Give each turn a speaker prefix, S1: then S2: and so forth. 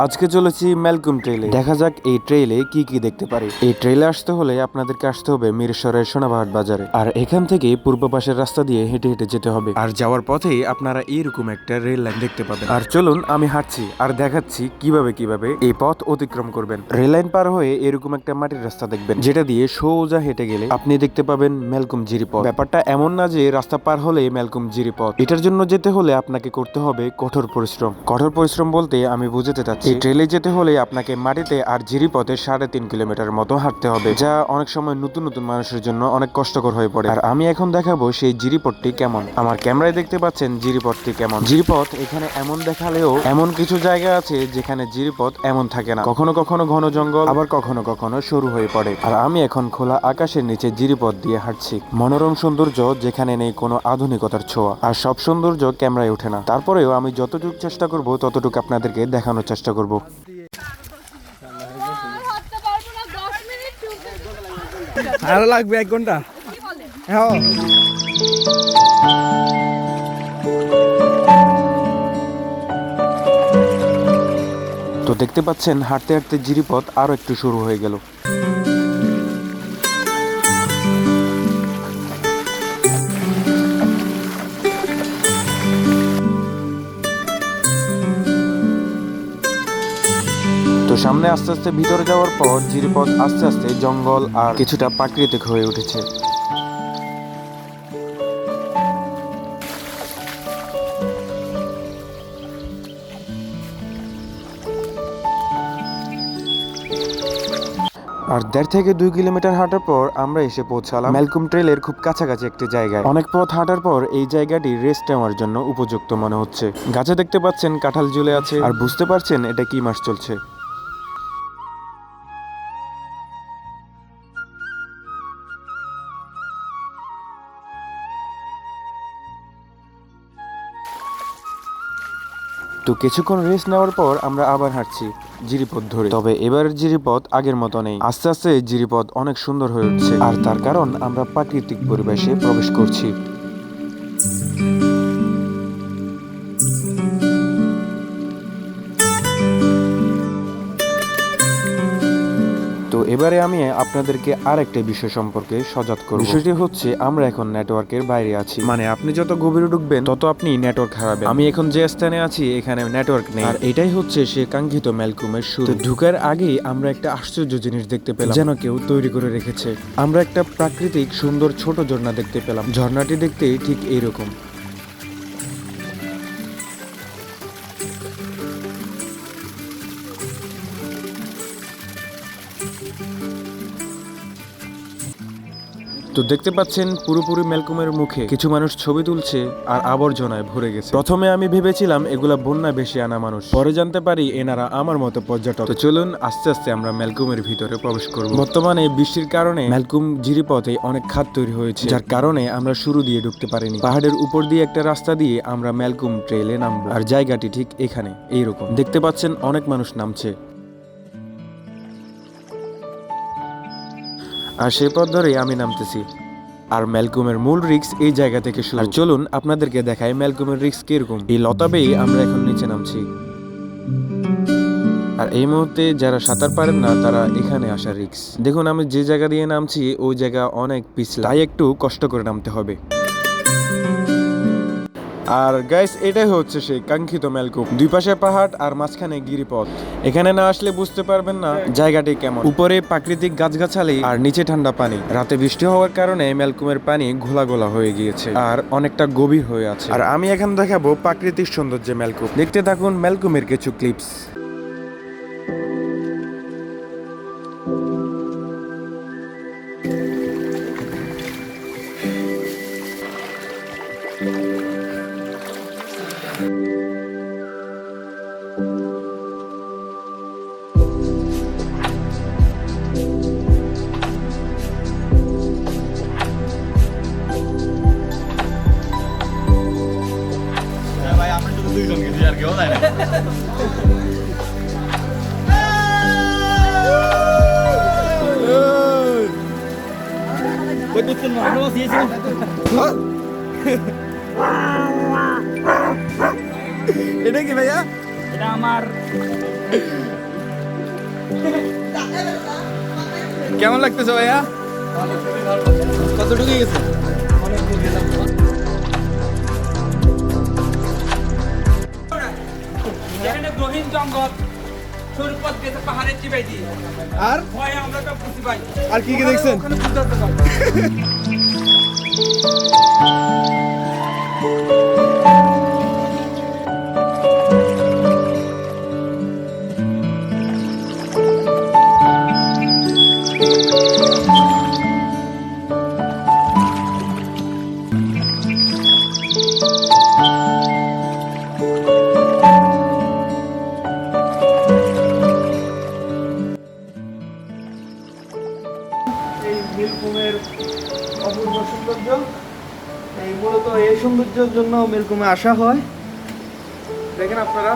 S1: আজকে চলেছি ম্যালকম ট্রেলে। দেখা যাক এই ট্রেলে কি কি দেখতে পারি। এই ট্রেলে আসতে হলে আপনাদেরকে আসতে হবে মিরসরাই সোনাবাহার বাজারে, আর এখান থেকে পূর্ব পাশের রাস্তা দিয়ে হেঁটে হেঁটে যেতে হবে। আর যাওয়ার পথেই আপনারা এরকম একটা রেল লাইন দেখতে পাবেন। আর চলুন আমি হাঁটছি আর দেখাচ্ছি কিভাবে কিভাবে এই পথ অতিক্রম করবেন। রেল লাইন পার হয়ে এরকম একটা মাটির রাস্তা দেখবেন, যেটা দিয়ে সোজা হেঁটে গেলে আপনি দেখতে পাবেন ম্যালকম জিরিপথ। ব্যাপারটা এমন না যে রাস্তা পার হলে ম্যালকম জিরিপথ। এটার জন্য যেতে হলে আপনাকে করতে হবে কঠোর পরিশ্রম। কঠোর পরিশ্রম বলতে আমি বুঝাতে চাচ্ছি, এই ট্রেলে যেতে হলে আপনাকে মাটিতে আর জিরিপথে 3.5 কিলোমিটার মতো হাঁটতে হবে, যা অনেক সময় নতুন নতুন মানুষের জন্য অনেক কষ্টকর হয়ে পড়ে। আর আমি এখন দেখাবো সেই জিরিপথটি কেমন। আমার ক্যামেরায় দেখতে পাচ্ছেন জিরিপথটি কেমন। জিরিপথ এখানে এমন দেখালেও এমন কিছু জায়গা আছে যেখানে জিরিপথ এমন থাকে না। কখনো কখনো ঘন জঙ্গল, আবার কখনো কখনো সরু হয়ে পড়ে। আর আমি এখন খোলা আকাশের নিচে জিরিপথ দিয়ে হাঁটছি। মনোরম সৌন্দর্য যেখানে নেই কোনো আধুনিকতার ছোঁয়া। আর সব সৌন্দর্য ক্যামেরায় ওঠে না, তারপরেও আমি যতটুকু চেষ্টা করব ততটুকু আপনাদেরকে দেখানোর চেষ্টা করব।
S2: আরো লাগবে 1 ঘন্টা। হ্যাঁ,
S1: তো দেখতে পাচ্ছেন হাঁটতে হাঁটতে জিরিপথ আরো একটু শুরু হয়ে গেল। তো সামনে আস্তে আস্তে ভিতরে যাওয়ার পর জিরিপথ আস্তে আস্তে জঙ্গল আর কিছুটা প্রাকৃতিক হয়ে উঠেছে। আর 1.5 থেকে 2 কিলোমিটার হাঁটার পর আমরা এসে পৌঁছালাম ম্যালকম ট্রেলের খুব কাছাকাছি একটি জায়গায়। অনেক পথ হাঁটার পর এই জায়গাটি রেস্ট নেওয়ার জন্য উপযুক্ত মনে হচ্ছে। গাছে দেখতে পাচ্ছেন কাঁঠাল ঝুলে আছে, আর বুঝতে পারছেন এটা কি মাস চলছে। তো কিছুক্ষণ রেস্ট নেওয়ার পর আমরা আবার হাঁটছি জিরিপথ ধরে। তবে এবার জিরিপথ আগের মতো নেই। আস্তে আস্তে জিরিপথ অনেক সুন্দর হয়ে উঠছে, আর তার কারণ আমরা প্রাকৃতিক পরিবেশে প্রবেশ করছি। তো এবারে আমি আপনাদেরকে আরেকটা বিষয় সম্পর্কে সজাগ করব। বিষয়টি হচ্ছে আমরা এখন নেটওয়ার্কের বাইরে আছি, মানে আপনি যত গভীরে ঢুকবেন তত আপনি নেটওয়ার্ক হারাবেন। আমি এখন যে স্থানে আছি এখানে নেটওয়ার্ক নেই, আর এটাই হচ্ছে সে কাঙ্ক্ষিত ম্যালকমের শুরু। তো ঢুকার আগেই আমরা একটা আশ্চর্য জিনিস দেখতে পেলাম, যেন কেউ তৈরি করে রেখেছে। আমরা একটা প্রাকৃতিক সুন্দর ছোট ঝর্ণা দেখতে পেলাম। ঝর্ণাটি দেখতে ঠিক এইরকম। তো দেখতে পাচ্ছেন পুরোপুরি ম্যালকমের মুখে কিছু মানুষ ছবি তুলছে আর আবর্জনায় ভরে গেছে। প্রথমে আমি ভেবেছিলাম এগুলা বন্যা বেশি আনা মানুষ, পরে জানতে পারি এনারা আমার মতো পর্যটক। তো চলুন আস্তে আস্তে আমরা ম্যালকমের ভিতরে প্রবেশ করব। বর্তমানে বৃষ্টির কারণে ম্যালকম জিরিপথে অনেক খাদ তৈরি হয়েছে, যার কারণে আমরা শুরু দিয়ে ঢুকতে পারিনি। পাহাড়ের উপর দিয়ে একটা রাস্তা দিয়ে আমরা ম্যালকম ট্রেলে নামবো, আর জায়গাটি ঠিক এখানে এইরকম। দেখতে পাচ্ছেন অনেক মানুষ নামছে, আর সেই পথ ধরেই আমি নামতেছি। আর ম্যালকমের মূল রিস্ক এই জায়গা থেকে শুরু। আর চলুন আপনাদেরকে দেখাই ম্যালকমের রিস্ক কিরকম। এই লতা বেয়ে আমরা এখন নিচে নামছি, আর এই মুহূর্তে যারা সাঁতার পারেন না তারা এখানে আসা রিস্ক। দেখুন আমি যে জায়গা দিয়ে নামছি ওই জায়গা অনেক পিছলা, তাই একটু কষ্ট করে নামতে হবে। আর গাইস এটাই হচ্ছে সেই কাঙ্ক্ষিত ম্যালকম। দুই পাশে পাহাড় আর মাঝখানে গিরিপথ। এখানে না আসলে বুঝতে পারবেন না জায়গাটি কেমন। উপরে প্রাকৃতিক গাছগাছালি আর নিচে ঠান্ডা পানি। রাতে বৃষ্টি হওয়ার কারণে ম্যালকমের পানি ঘোলা ঘোলা হয়ে গিয়েছে আর অনেকটা গভীর হয়ে আছে। আর আমি এখন দেখাবো প্রাকৃতিক সৌন্দর্য ম্যালকম। দেখতে থাকুন ম্যালকমের কিছু ক্লিপস।
S3: ভাই আমরা শুধু দুইজন গেছি আর কেউ যায় না।
S2: এটা কি ভাইয়া? এটা আমার কেমন লাগতেছে ভাইয়া? কতটুকু গেছে?
S4: এখানে গহীন জঙ্গল সুরপথ গেছে পাহাড়ের চিবাই দিয়ে
S2: আর
S4: ভয়ে আমরা তো বুঝি পাই
S2: আর কি কি দেখছেন?
S4: ওখানে বুঝতে পারি
S2: এই নীলকুমের অপূর্ব সৌন্দর্য, এই মূলত এই সৌন্দর্যের জন্য নীলকুমে আসা হয়। দেখেন আপনারা